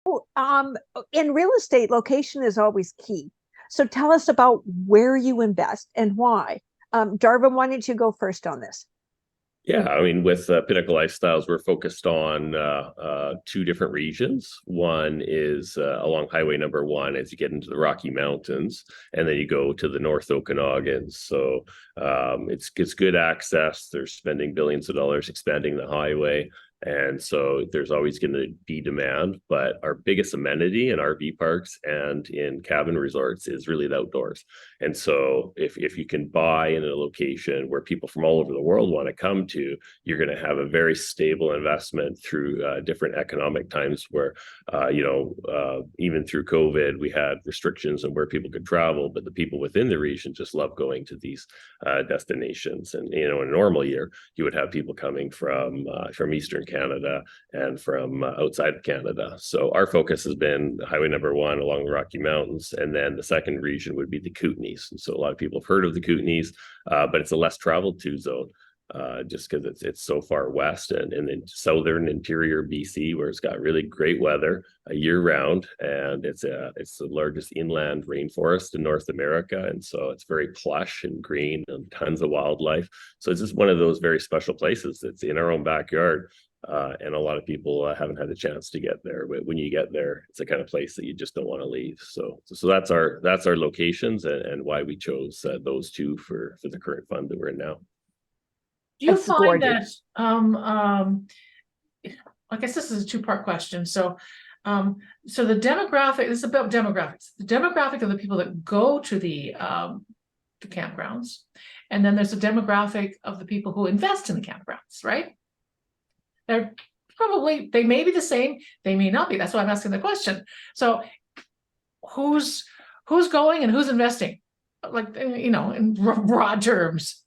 In real estate, location is always key. So tell us about where you invest and why. Darvin, why don't you go first on this? Yeah, I mean, with Pinnacle Lifestyles, we're focused on two different regions. One is along Highway Number One as you get into the Rocky Mountains, and then you go to the North Okanagan. So it's good access. They're spending billions of dollars expanding the highway, and so there's always going to be demand. But our biggest amenity in RV parks and in cabin resorts is really the outdoors. And so if you can buy in a location where people from all over the world want to come to, you're going to have a very stable investment through different economic times where, even through COVID, we had restrictions on where people could travel, but the people within the region just love going to these destinations. And, in a normal year, you would have people coming from Eastern Canada and from outside of Canada. So our focus has been Highway Number One along the Rocky Mountains. And then the second region would be the Kootenays. And so a lot of people have heard of the Kootenays, but it's a less traveled to zone. Just because it's so far west and in southern interior BC, where it's got really great weather year round, and it's the largest inland rainforest in North America, and so it's very plush and green and tons of wildlife. So it's just one of those very special places that's in our own backyard. And a lot of people haven't had a chance to get there, but when you get there, it's the kind of place that you just don't want to leave. So that's our locations and why we chose those two for the current fund that we're in now. Do you It's find that, gorgeous. I guess this is a two-part question. So the demographic, this is about demographics. The demographic of the people that go to the campgrounds, and then there's a demographic of the people who invest in the campgrounds, right? They may be the same, they may not be. That's why I'm asking the question. So who's going and who's investing? Like, in broad terms.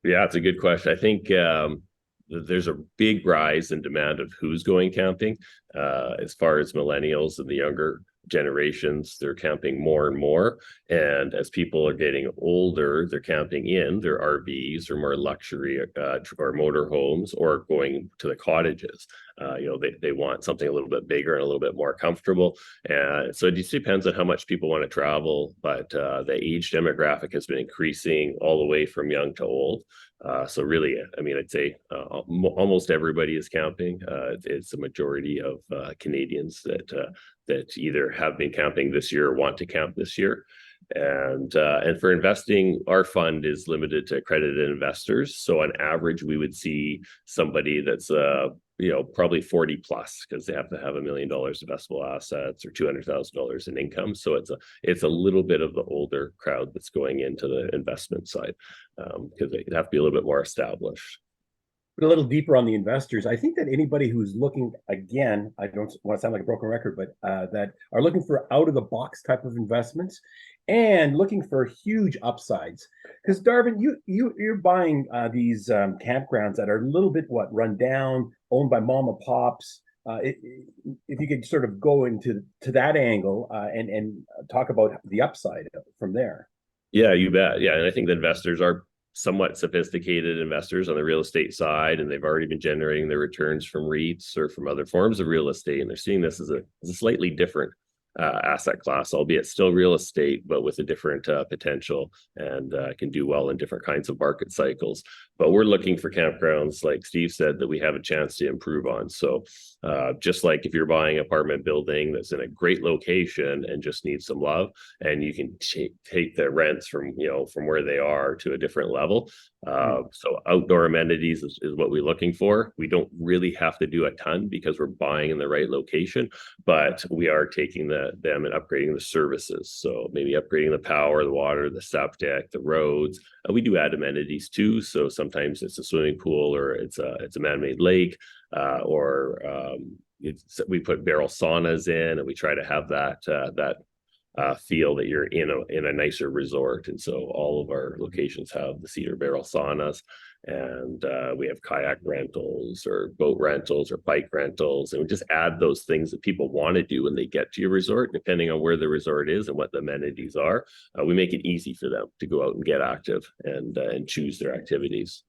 Yeah, it's a good question. I think there's a big rise in demand of who's going camping. As far as millennials and the younger generations, they're camping more and more. And as people are getting older, they're camping in their RVs or more luxury or motorhomes or going to the cottages. They want something a little bit bigger and a little bit more comfortable. So it just depends on how much people want to travel. But the age demographic has been increasing all the way from young to old. So really, I mean, I'd say almost everybody is camping. It's a majority of Canadians that either have been camping this year or want to camp this year. And for investing, our fund is limited to accredited investors. So on average, we would see somebody that's probably 40 plus, because they have to have $1 million investable assets or $200,000 in income. So it's a little bit of the older crowd that's going into the investment side, because they have to be a little bit more established. But a little deeper on the investors, I think that anybody who's looking, again, I don't want to sound like a broken record, but that are looking for out of the box type of investments and looking for huge upsides. Because Darvin, you're buying these campgrounds that are a little bit run down, owned by mom and pops. If you could sort of go into that angle and talk about the upside from there. Yeah, you bet. Yeah, and I think the investors are somewhat sophisticated investors on the real estate side, and they've already been generating their returns from REITs or from other forms of real estate, and they're seeing this as a slightly different asset class, albeit still real estate, but with a different potential, and can do well in different kinds of market cycles. But we're looking for campgrounds, like Steve said, that we have a chance to improve on. So just like if you're buying an apartment building that's in a great location and just needs some love, and you can take the rents from where they are to a different level. So outdoor amenities is what we're looking for. We don't really have to do a ton because we're buying in the right location, but we are taking them and upgrading the services. So maybe upgrading the power, the water, the septic, the roads. We do add amenities too. So sometimes it's a swimming pool, or it's a man-made lake, we put barrel saunas in, and we try to have that feel that you're in a nicer resort. And so all of our locations have the cedar barrel saunas, and we have kayak rentals or boat rentals or bike rentals, and we just add those things that people want to do when they get to your resort, depending on where the resort is and what the amenities are. We make it easy for them to go out and get active and choose their activities.